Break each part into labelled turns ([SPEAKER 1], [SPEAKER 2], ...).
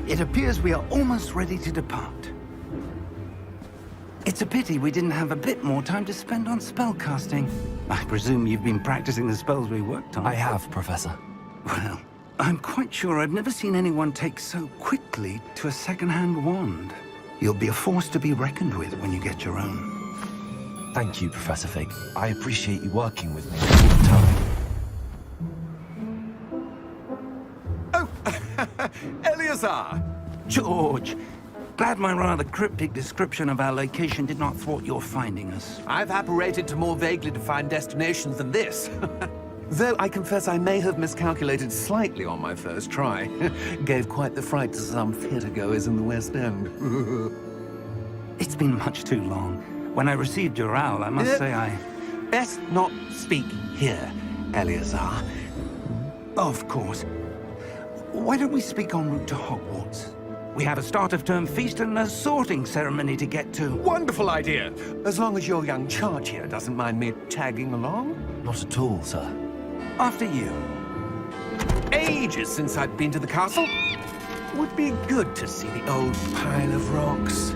[SPEAKER 1] It appears we are almost ready to depart. It's a pity we didn't have a bit more time to spend on spellcasting. I presume you've been practicing the spells we worked on.
[SPEAKER 2] I have, Professor.
[SPEAKER 1] Well, I'm quite sure I've never seen anyone take so quickly to a second-hand wand. You'll be a force to be reckoned with when you get your own.
[SPEAKER 2] Thank you, Professor Fig. I appreciate you working with me all the time.
[SPEAKER 3] Oh, Eleazar!
[SPEAKER 1] George, glad my rather cryptic description of our location did not thwart your finding us.
[SPEAKER 3] I've apparated to more vaguely defined destinations than this. Though I confess I may have miscalculated slightly on my first try. Gave quite the fright to some theatre-goers in the West End.
[SPEAKER 1] It's been much too long. When I received your owl, I must say I...
[SPEAKER 3] Best not speak here, Eleazar.
[SPEAKER 1] Of course. Why don't we speak en route to Hogwarts? We have a start-of-term feast and a sorting ceremony to get to.
[SPEAKER 3] Wonderful idea! As long as your young charge here doesn't mind me tagging along.
[SPEAKER 2] Not at all, sir.
[SPEAKER 1] After you.
[SPEAKER 3] Ages since I've been to the castle. Would be good to see the old pile of rocks.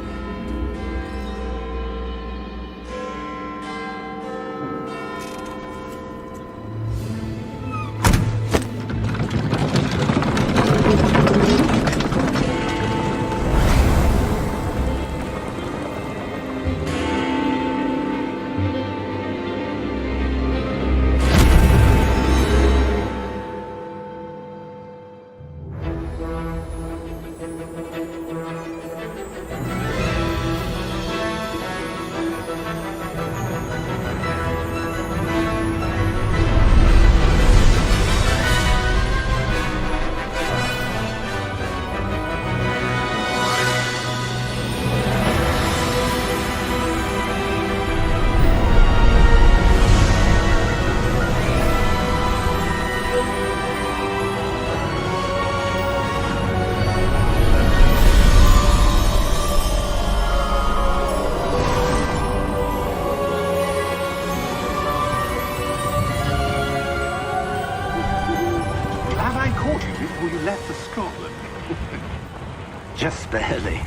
[SPEAKER 1] Just barely.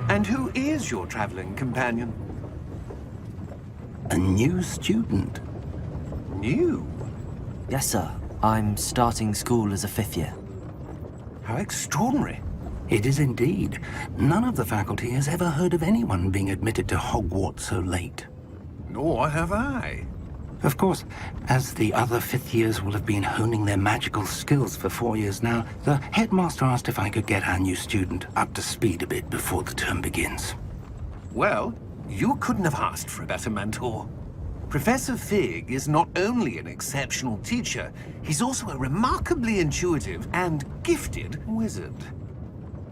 [SPEAKER 3] And who is your traveling companion?
[SPEAKER 1] A new student.
[SPEAKER 3] New?
[SPEAKER 2] Yes, sir. I'm starting school as a 5th year.
[SPEAKER 3] How extraordinary.
[SPEAKER 1] It is indeed. None of the faculty has ever heard of anyone being admitted to Hogwarts so late.
[SPEAKER 3] Nor have I.
[SPEAKER 1] Of course, as the other 5th years will have been honing their magical skills for 4 years now, the headmaster asked if I could get our new student up to speed a bit before the term begins.
[SPEAKER 3] Well, you couldn't have asked for a better mentor. Professor Fig is not only an exceptional teacher, he's also a remarkably intuitive and gifted wizard.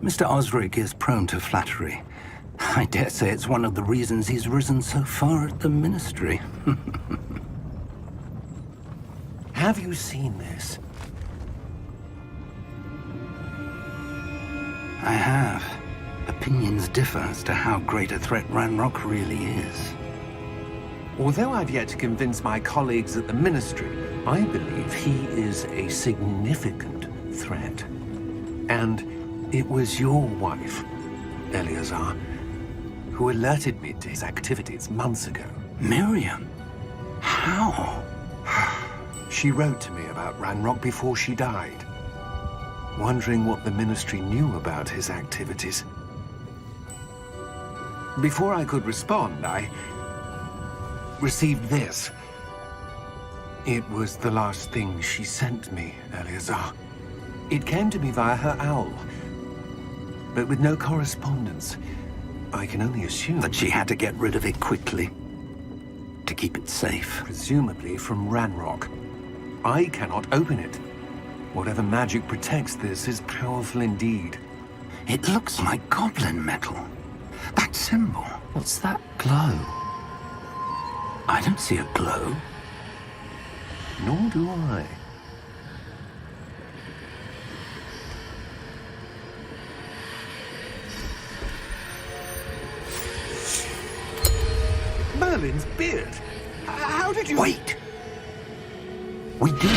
[SPEAKER 1] Mr. Osric is prone to flattery. I dare say it's one of the reasons he's risen so far at the Ministry.
[SPEAKER 3] Have you seen this?
[SPEAKER 1] I have. Opinions differ as to how great a threat Ranrock really is.
[SPEAKER 3] Although I've yet to convince my colleagues at the Ministry, I believe he is a significant threat. And it was your wife, Eleazar, who alerted me to his activities months ago.
[SPEAKER 1] Miriam? How?
[SPEAKER 3] She wrote to me about Ranrock before she died, wondering what the Ministry knew about his activities. Before I could respond, I received this. It was the last thing she sent me, Eleazar. It came to me via her owl, but with no correspondence. I can only assume
[SPEAKER 1] that she had to get rid of it quickly, to keep it safe.
[SPEAKER 3] Presumably from Ranrock. I cannot open it. Whatever magic protects this is powerful indeed.
[SPEAKER 1] It looks like goblin metal. That symbol.
[SPEAKER 2] What's that glow?
[SPEAKER 1] I don't see a glow.
[SPEAKER 3] Nor do I. Merlin's beard. How did you...
[SPEAKER 1] Wait! We did.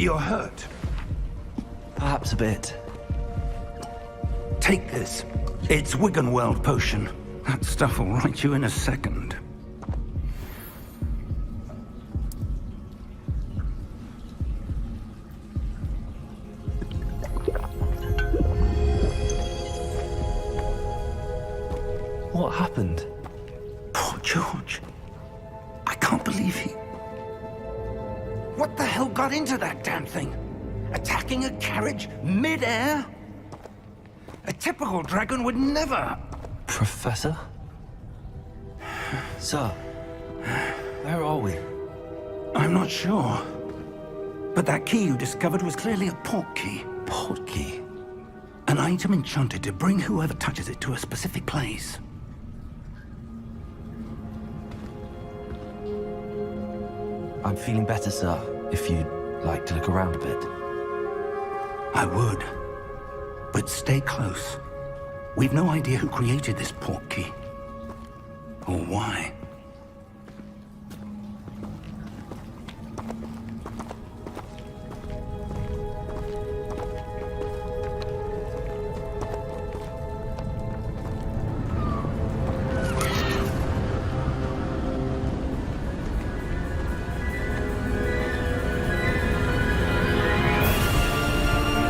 [SPEAKER 1] you're hurt.
[SPEAKER 2] Perhaps a bit.
[SPEAKER 1] Take this. It's Wiggenweld potion. That stuff will right you in a second.
[SPEAKER 2] What happened?
[SPEAKER 1] Poor George. I can't believe he... What the hell got into that damn thing? Attacking a carriage mid-air? A typical dragon would never...
[SPEAKER 2] Professor? Sir, where are we?
[SPEAKER 1] I'm not sure. But that key you discovered was clearly a port key.
[SPEAKER 2] Port key?
[SPEAKER 1] An item enchanted to bring whoever touches it to a specific place.
[SPEAKER 2] I'm feeling better, sir, if you'd like to look around a bit.
[SPEAKER 1] I would. But stay close. We've no idea who created this port key. Or why.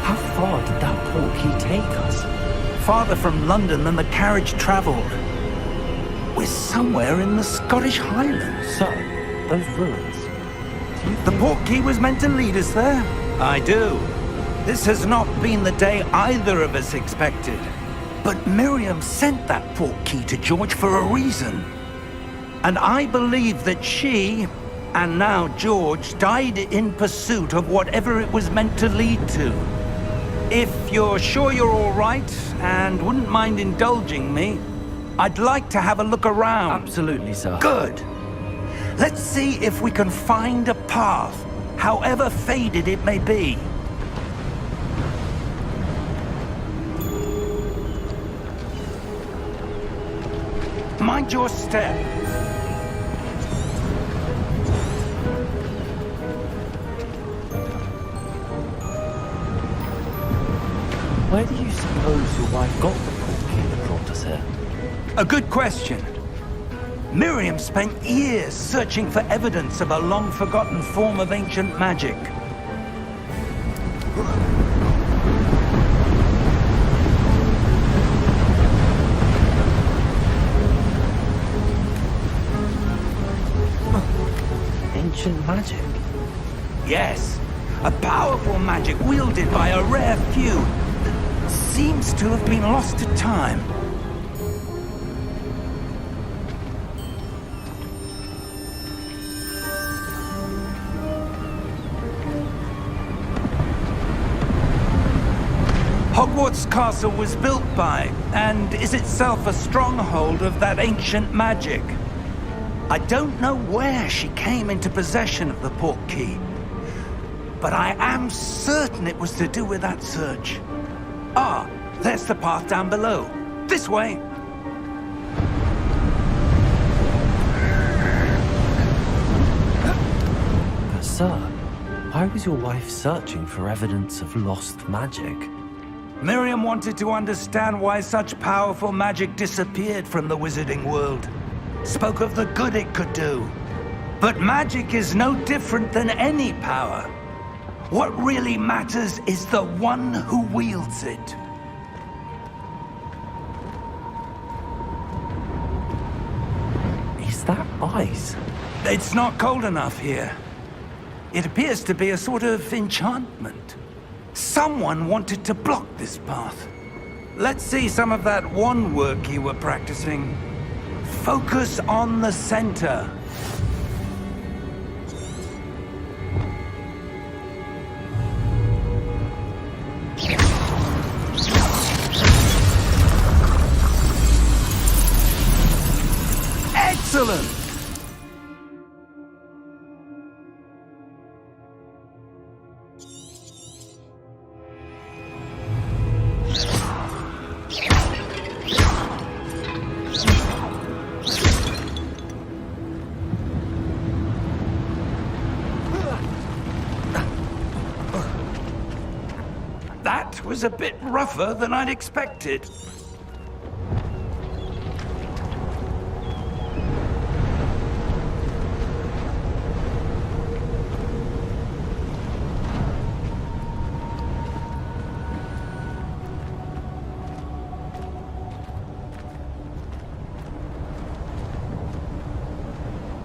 [SPEAKER 2] How far did that port key take us?
[SPEAKER 1] Farther from London than the carriage traveled. We're somewhere in the Scottish Highlands.
[SPEAKER 2] Sir, those ruins.
[SPEAKER 1] The port key was meant to lead us there? I do. This has not been the day either of us expected. But Miriam sent that port key to George for a reason. And I believe that she, and now George, died in pursuit of whatever it was meant to lead to. If you're sure you're all right, and wouldn't mind indulging me, I'd like to have a look around.
[SPEAKER 2] Absolutely, sir.
[SPEAKER 1] Good. Let's see if we can find a path, however faded it may be. Mind your step.
[SPEAKER 2] Where do you suppose your wife got the port key that brought us here?
[SPEAKER 1] A good question. Miriam spent years searching for evidence of a long-forgotten form of ancient magic.
[SPEAKER 2] Ancient magic?
[SPEAKER 1] Yes, a powerful magic wielded by a rare few that seems to have been lost to time. Hogwarts Castle was built by, and is itself a stronghold of that ancient magic. I don't know where she came into possession of the port key, but I am certain it was to do with that search. Ah, there's the path down below. This way.
[SPEAKER 2] But sir, why was your wife searching for evidence of lost magic?
[SPEAKER 1] Miriam wanted to understand why such powerful magic disappeared from the wizarding world. Spoke of the good it could do. But magic is no different than any power. What really matters is the one who wields it.
[SPEAKER 2] Is that ice?
[SPEAKER 1] It's not cold enough here. It appears to be a sort of enchantment. Someone wanted to block this path. Let's see some of that wand work you were practicing. Focus on the center. Excellent! was a bit rougher than I'd expected.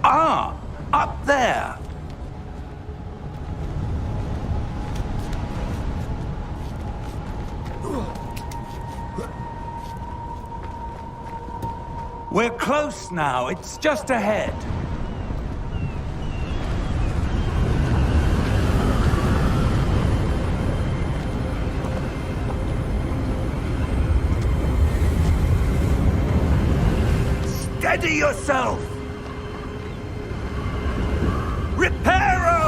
[SPEAKER 1] Ah, up there. We're close now. It's just ahead. Steady yourself! Reparo!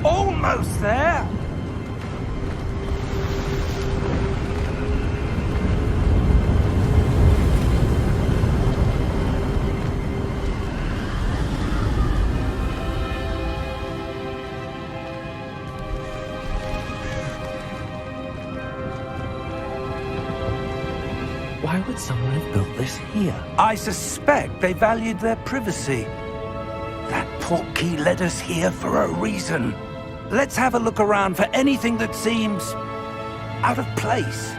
[SPEAKER 1] Almost there.
[SPEAKER 2] Why would someone have built this here?
[SPEAKER 1] I suspect they valued their privacy. That portkey led us here for a reason. Let's have a look around for anything that seems out of place.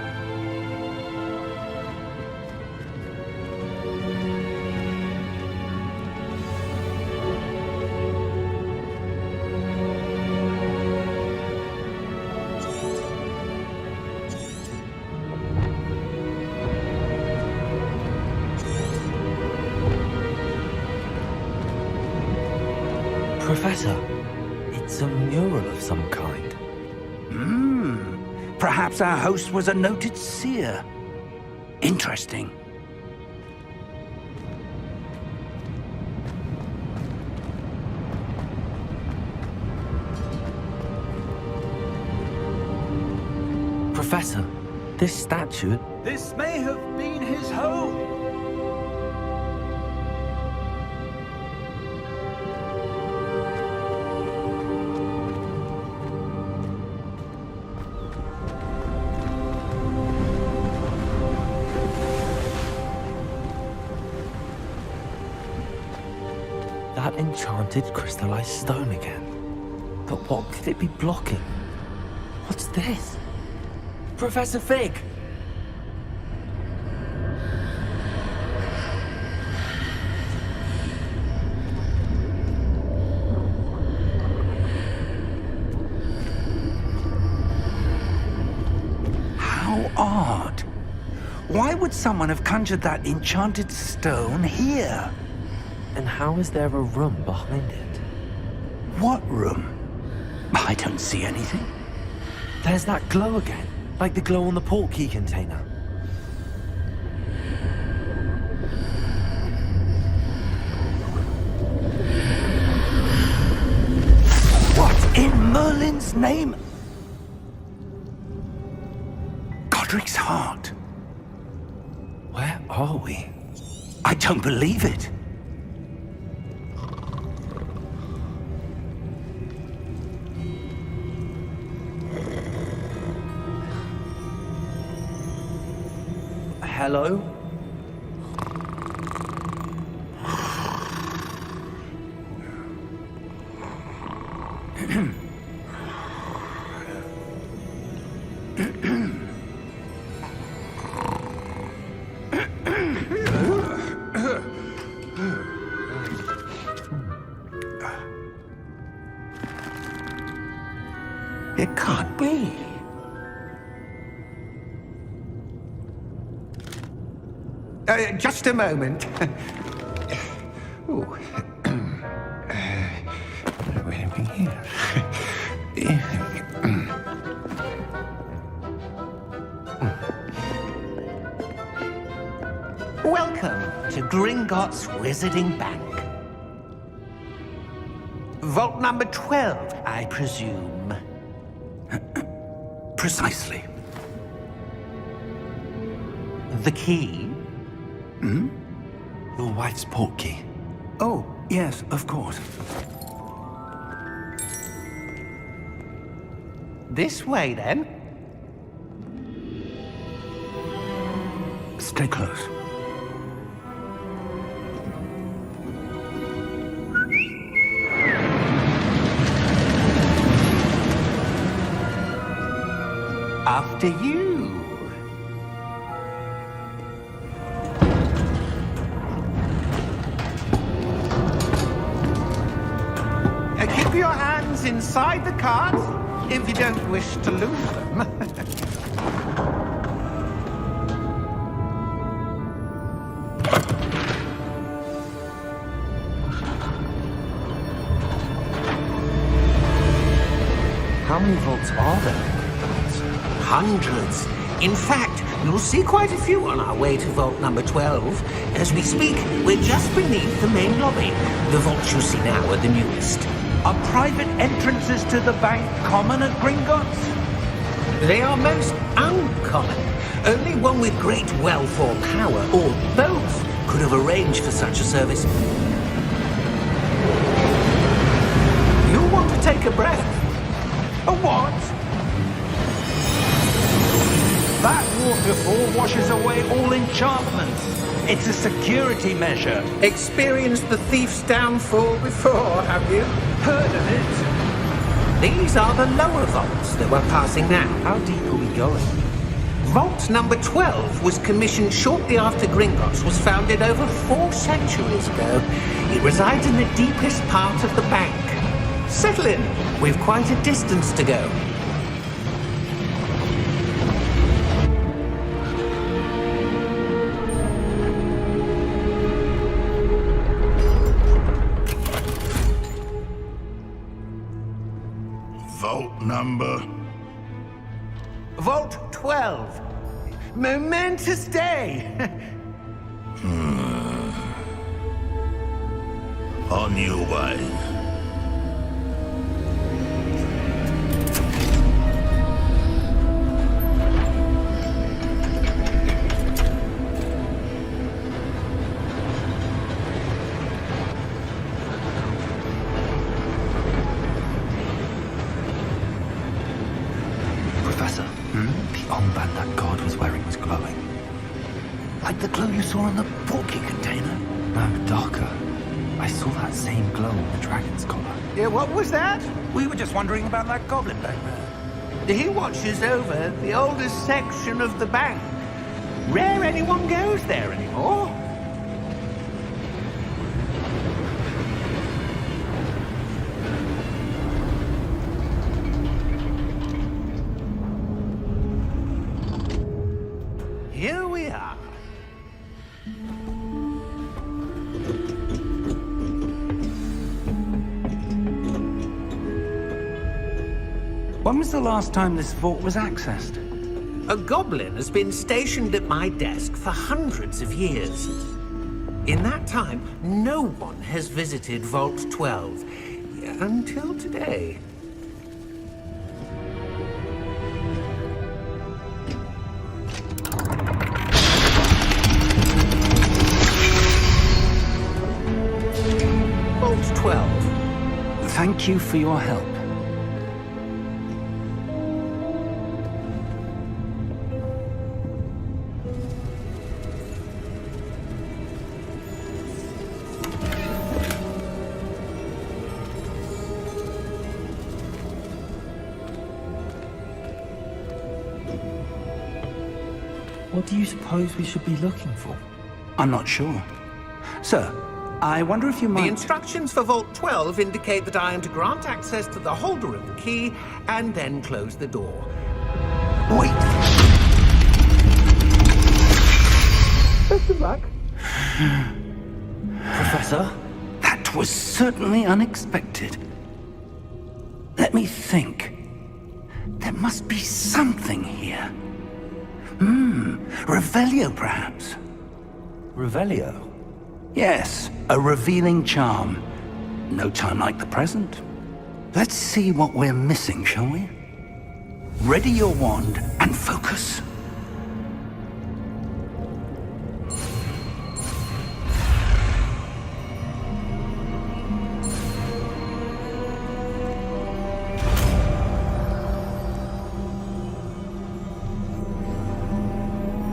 [SPEAKER 2] Professor, it's a mural of some kind.
[SPEAKER 1] Perhaps our host was a noted seer. Interesting.
[SPEAKER 2] Professor, this statue...
[SPEAKER 1] This may have been his home.
[SPEAKER 2] That enchanted crystallized stone again. But what could it be blocking? What's this? Professor Fig!
[SPEAKER 1] How odd. Why would someone have conjured that enchanted stone here?
[SPEAKER 2] And how is there a room behind it?
[SPEAKER 1] What room? I don't see anything.
[SPEAKER 2] There's that glow again, like the glow on the portkey container.
[SPEAKER 1] What in Merlin's name? Godric's heart.
[SPEAKER 2] Where are we?
[SPEAKER 1] I don't believe it.
[SPEAKER 2] Hello?
[SPEAKER 1] It can't be.
[SPEAKER 3] Just a moment. Ooh. Wait a minute.
[SPEAKER 2] here?
[SPEAKER 4] Welcome to Gringotts Wizarding Bank. Vault number 12, I presume.
[SPEAKER 1] Precisely.
[SPEAKER 4] The key?
[SPEAKER 2] Your wife's portkey.
[SPEAKER 1] Oh, yes, of course.
[SPEAKER 4] This way, then.
[SPEAKER 1] Stay close.
[SPEAKER 4] After you. Keep your hands inside the cart if you don't wish to lose them.
[SPEAKER 2] How many vaults are there?
[SPEAKER 4] Hundreds. In fact, you'll see quite a few on our way to vault number 12. As we speak, we're just beneath the main lobby. The vaults you see now are the newest.
[SPEAKER 1] Are private entrances to the bank common at Gringotts?
[SPEAKER 4] They are most uncommon. Only one with great wealth or power, or both, could have arranged for such a service. You'll want to take a breath.
[SPEAKER 1] A what? That waterfall washes away all enchantments. It's a security measure.
[SPEAKER 4] Experienced the thief's downfall before, have you?
[SPEAKER 1] Heard of it?
[SPEAKER 4] These are the lower vaults that we're passing now.
[SPEAKER 2] How deep are we going?
[SPEAKER 4] Vault number 12 was commissioned shortly after Gringotts was founded over 4 centuries ago. It resides in the deepest part of the bank. Settle in. We've quite a distance to go.
[SPEAKER 5] Vault number.
[SPEAKER 4] Vault 12. Momentous day.
[SPEAKER 5] On your way.
[SPEAKER 2] Professor, the armband that guard was wearing was glowing.
[SPEAKER 1] Like the glow you saw in the portkey container?
[SPEAKER 2] No, darker. I saw that same glow on the dragon's collar.
[SPEAKER 4] Yeah, what was that?
[SPEAKER 1] We were just wondering about that goblin back there.
[SPEAKER 4] He watches over the oldest section of the bank. Rare anyone goes there anymore. Here we are.
[SPEAKER 1] When was the last time this vault was accessed?
[SPEAKER 4] A goblin has been stationed at my desk for hundreds of years. In that time, no one has visited Vault 12 until today. Vault 12.
[SPEAKER 1] Thank you for your help.
[SPEAKER 2] What do you suppose we should be looking for?
[SPEAKER 1] I'm not sure. Sir, I wonder if you
[SPEAKER 4] The
[SPEAKER 1] might...
[SPEAKER 4] instructions for Vault 12 indicate that I am to grant access to the holder of the key and then close the door.
[SPEAKER 1] Wait!
[SPEAKER 4] Best of luck.
[SPEAKER 2] Professor?
[SPEAKER 1] That was certainly unexpected. Let me think. There must be something here. Revelio, perhaps?
[SPEAKER 2] Revelio?
[SPEAKER 1] Yes, a revealing charm. No time like the present. Let's see what we're missing, shall we? Ready your wand and focus.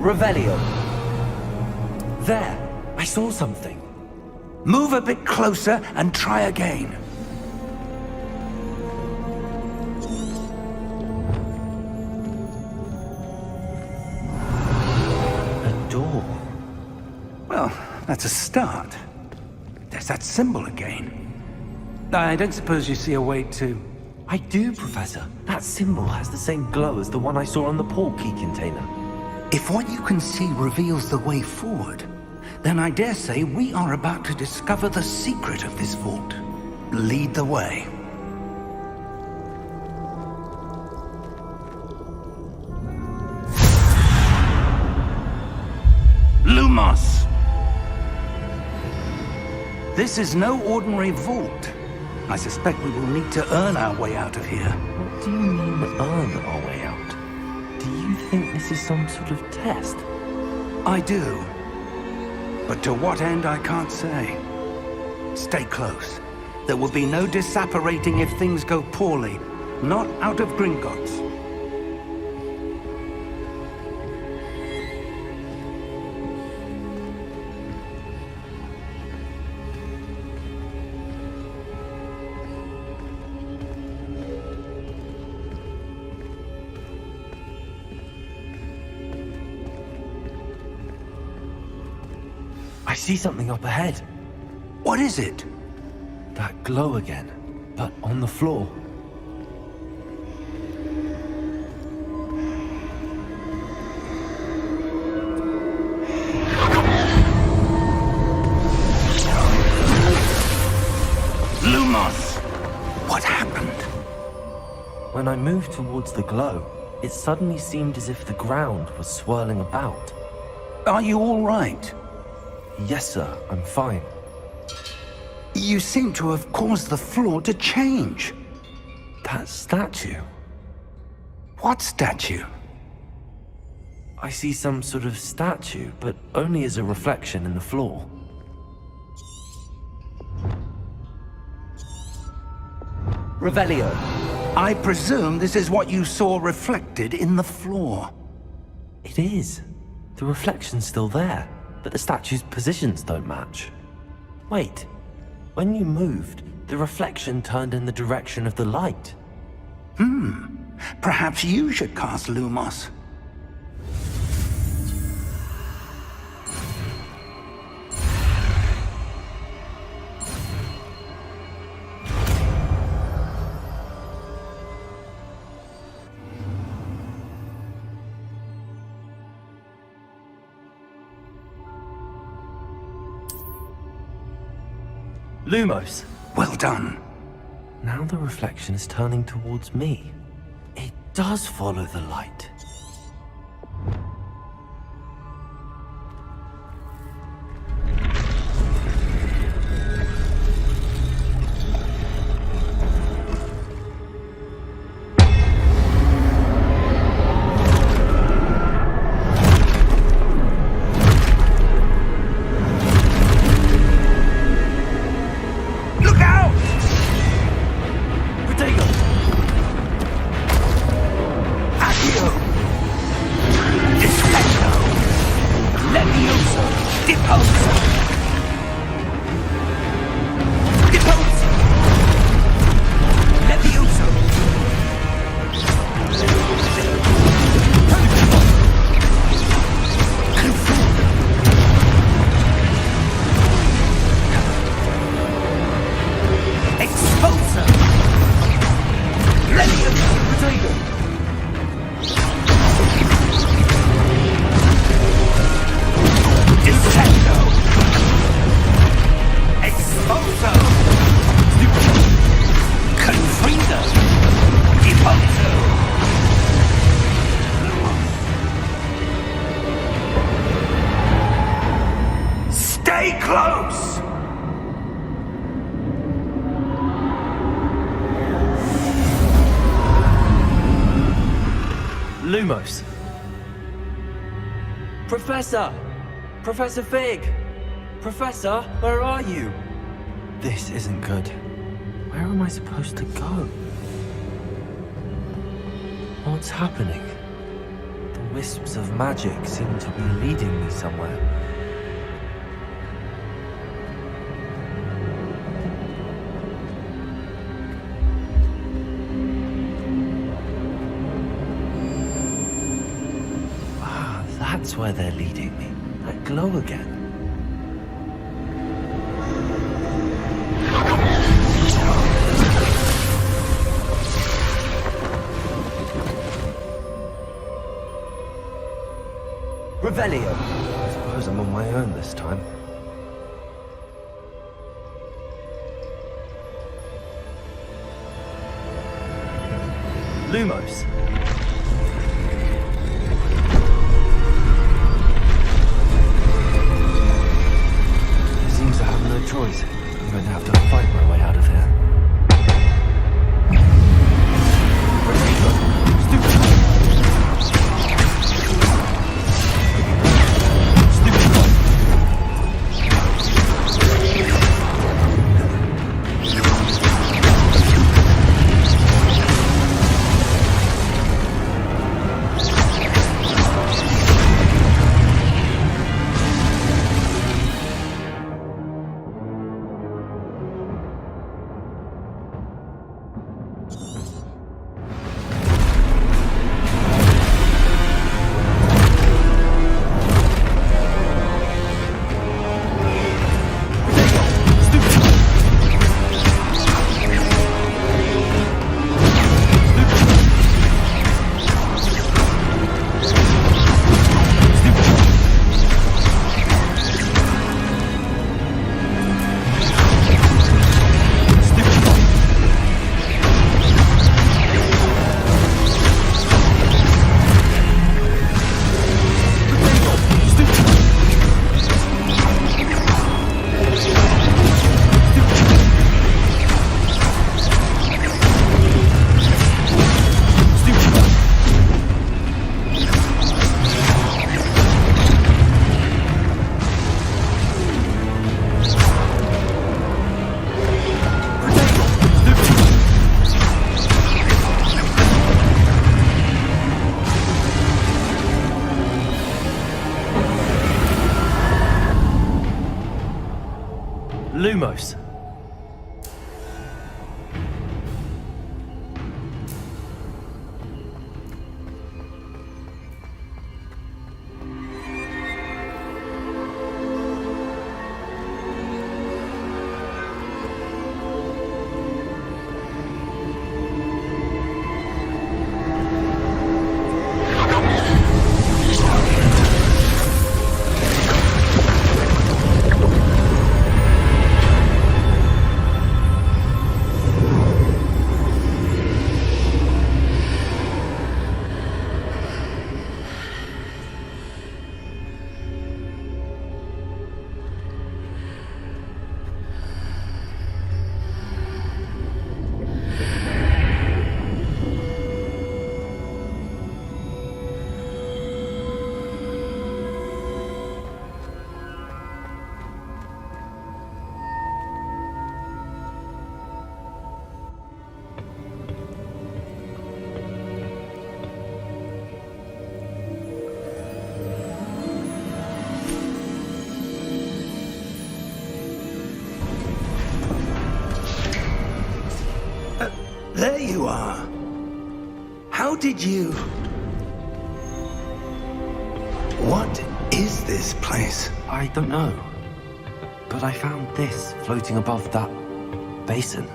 [SPEAKER 2] Revelio. There, I saw something.
[SPEAKER 1] Move a bit closer and try again.
[SPEAKER 2] A door.
[SPEAKER 1] Well, that's a start. There's that symbol again. I don't suppose you see a way to...
[SPEAKER 2] I do, Professor. That symbol has the same glow as the one I saw on the portkey container.
[SPEAKER 1] If what you can see reveals the way forward, then I dare say we are about to discover the secret of this vault. Lead the way. Lumos! This is no ordinary vault. I suspect we will need to earn our way out of here.
[SPEAKER 2] What do you mean, earn our way out? Do you think this is some sort of test?
[SPEAKER 1] I do. But to what end, I can't say. Stay close. There will be no disapparating if things go poorly. Not out of Gringotts.
[SPEAKER 2] I see something up ahead.
[SPEAKER 1] What is it?
[SPEAKER 2] That glow again, but on the floor.
[SPEAKER 1] Lumos! What happened?
[SPEAKER 2] When I moved towards the glow, it suddenly seemed as if the ground was swirling about.
[SPEAKER 1] Are you all right?
[SPEAKER 2] Yes, sir, I'm fine.
[SPEAKER 1] You seem to have caused the floor to change.
[SPEAKER 2] That statue.
[SPEAKER 1] What statue?
[SPEAKER 2] I see some sort of statue, but only as a reflection in the floor.
[SPEAKER 1] Revelio, I presume this is what you saw reflected in the floor.
[SPEAKER 2] It is. The reflection's still there, but the statue's positions don't match. Wait, when you moved, the reflection turned in the direction of the light.
[SPEAKER 1] Perhaps you should cast Lumos.
[SPEAKER 2] Lumos!
[SPEAKER 1] Well done.
[SPEAKER 2] Now the reflection is turning towards me. It does follow the light. Lumos! Professor! Professor Fig! Professor, where are you? This isn't good. Where am I supposed to go? What's happening? The wisps of magic seem to be leading me somewhere. Ah, that's where they're leading me. That glow again. Revelio. I suppose I'm on my own this time. Lumos. Seems I have no choice. I'm going to have to fight my way out of here. Lumos.
[SPEAKER 1] There you are. How did you... What is this place?
[SPEAKER 2] I don't know. But I found this floating above that basin.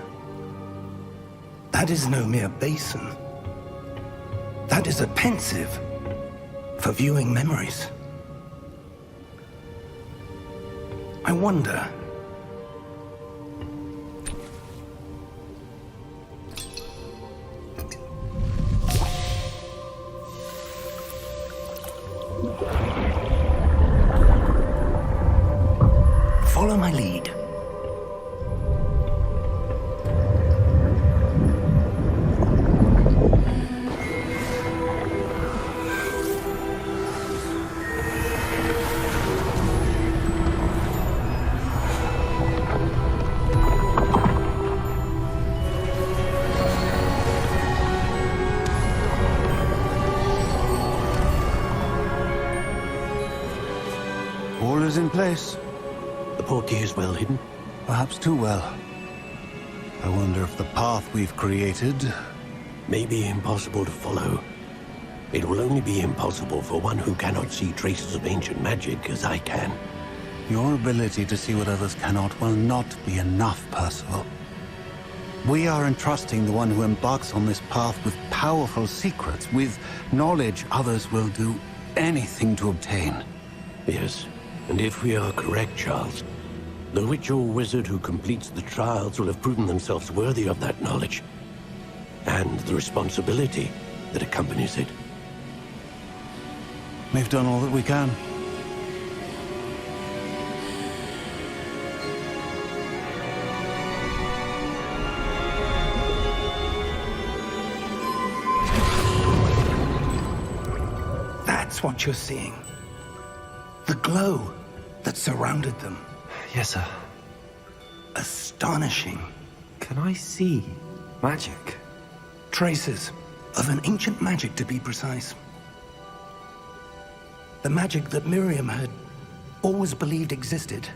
[SPEAKER 1] That is no mere basin. That is a pensive for viewing memories. I wonder... Follow my lead.
[SPEAKER 6] is in place.
[SPEAKER 7] The portkey is well hidden.
[SPEAKER 6] Perhaps too well. I wonder if the path we've created...
[SPEAKER 7] May be impossible to follow. It will only be impossible for one who cannot see traces of ancient magic as I can.
[SPEAKER 6] Your ability to see what others cannot will not be enough, Percival. We are entrusting the one who embarks on this path with powerful secrets, with knowledge others will do anything to obtain.
[SPEAKER 7] Yes, and if we are correct, Charles, the witch or wizard who completes the trials will have proven themselves worthy of that knowledge, and the responsibility that accompanies it.
[SPEAKER 6] We've done all that we can.
[SPEAKER 1] That's what you're seeing. The glow that surrounded them.
[SPEAKER 2] Yes, sir.
[SPEAKER 1] Astonishing.
[SPEAKER 2] Can I see magic?
[SPEAKER 1] Traces of an ancient magic, to be precise. The magic that Miriam had always believed existed,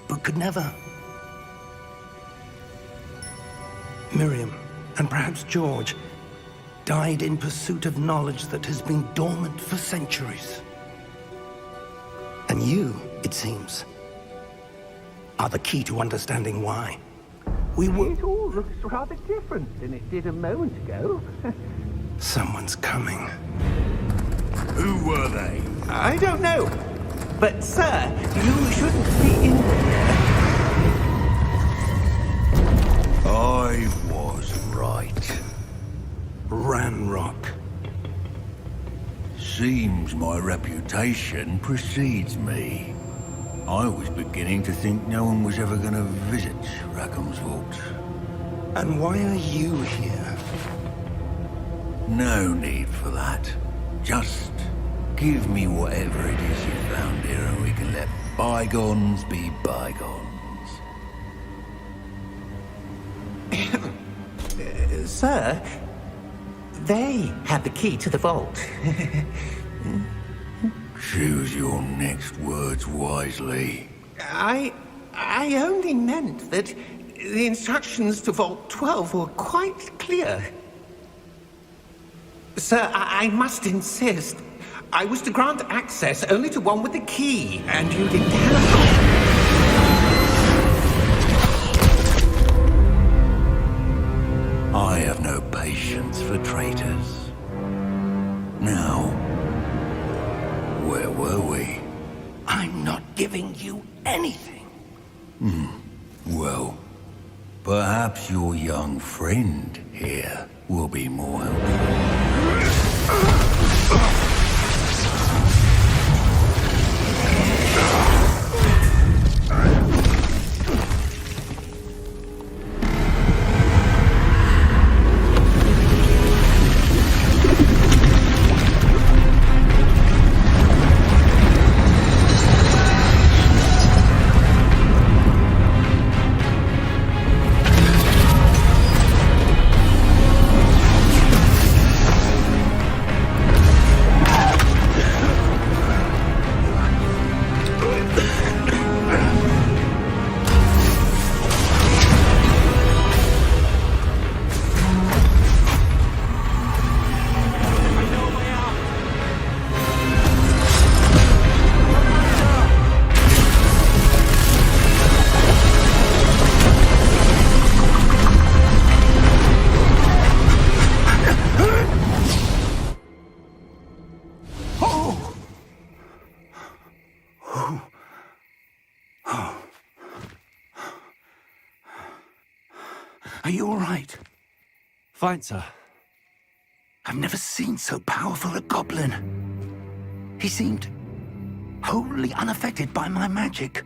[SPEAKER 1] but could never. Miriam, and perhaps George, died in pursuit of knowledge that has been dormant for centuries. And you, it seems, are the key to understanding why.
[SPEAKER 4] It all looks rather different than it did a moment ago.
[SPEAKER 1] Someone's coming.
[SPEAKER 5] Who were they?
[SPEAKER 4] I don't know. But, sir, you shouldn't be in there.
[SPEAKER 5] I was right.
[SPEAKER 1] Ranrock.
[SPEAKER 5] Seems my reputation precedes me. I was beginning to think no one was ever going to visit Rackham's Vault.
[SPEAKER 1] And why are you here?
[SPEAKER 5] No need for that. Just give me whatever it is you found here and we can let bygones be bygones.
[SPEAKER 4] Sir, they had the key to the vault.
[SPEAKER 5] Choose your next words wisely.
[SPEAKER 4] I only meant that the instructions to Vault 12 were quite clear. Sir, I must insist. I was to grant access only to one with the key, and you didn't have
[SPEAKER 5] I have no patience for traitors. Now, where were we?
[SPEAKER 1] I'm not giving you anything.
[SPEAKER 5] Well, perhaps your young friend here will be more helpful.
[SPEAKER 1] Are you all right?
[SPEAKER 2] Fine, sir.
[SPEAKER 1] I've never seen so powerful a goblin. He seemed wholly unaffected by my magic.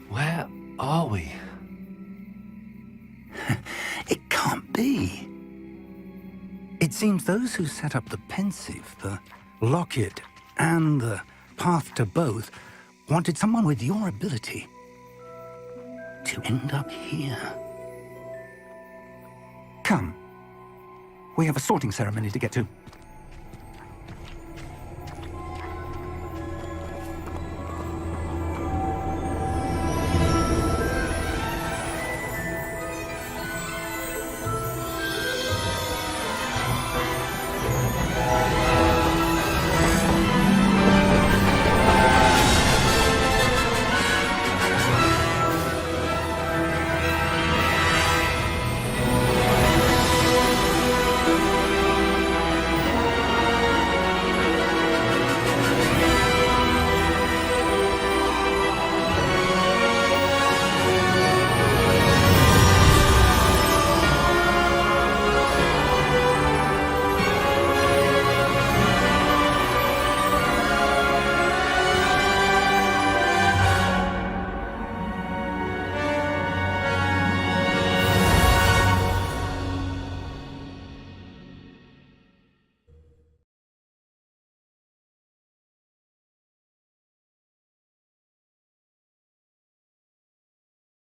[SPEAKER 2] Where are we?
[SPEAKER 1] It can't be. It seems those who set up the pensive, the locket, and the path to both wanted someone with your ability to end up here. Come. We have a sorting ceremony to get to.